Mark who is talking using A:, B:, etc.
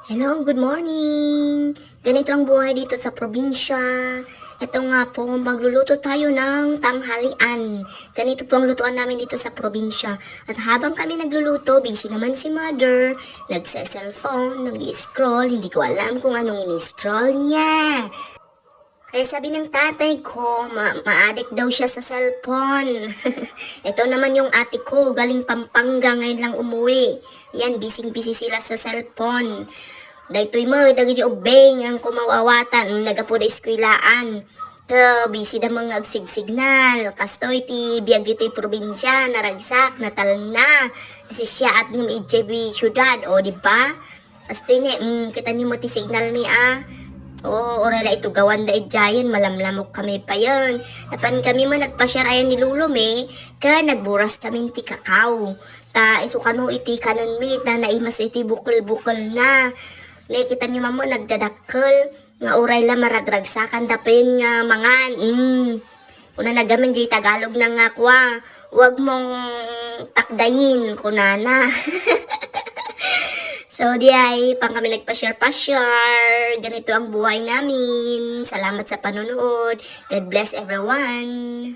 A: Hello, good morning! Ganito ang buhay dito sa probinsya. Ito nga po, magluluto tayo ng tanghalian. Ganito po ang lutuan namin dito sa probinsya. At habang kami nagluluto, busy naman si mother. Nagsa-cellphone, nag-scroll. Hindi ko alam kung anong in-scroll niya. Kaya sabi ng tatay ko, ma-addict daw siya sa cellphone. Ito naman yung ate ko, galing Pampanga, ngayon lang umuwi. Yan, busy-busy sila sa cellphone. Daytoy mo, dagi ubeng ang kumawawatan, nagapuda eskwilaan. Ka, busy da mga agsigsignal. Kastoy ti, biyag ito'y probinsya, naragsak, natal na. Kasi siya at ng IJB syudad, o di ba? Kastoy ni, kita niyo mo ti signal mi Oo, orala ito gawan da idjayan, malamlamok kami pa yon. Napan kami mo nagpasyarayan ni Lulom ka nagburas kami ti kakao. Ta isukano iti kanon mi, na naimas iti bukol-bukol na. Nakita niyo mamo nagdadakkel, nga oray la maragragsakan dapin nga mangan. Una nagamin di Tagalog na nga kwa, wag mong takdayin kunana. So, di ay, pang kami nagpa-share. Ganito ang buhay namin. Salamat sa panonood. God bless everyone.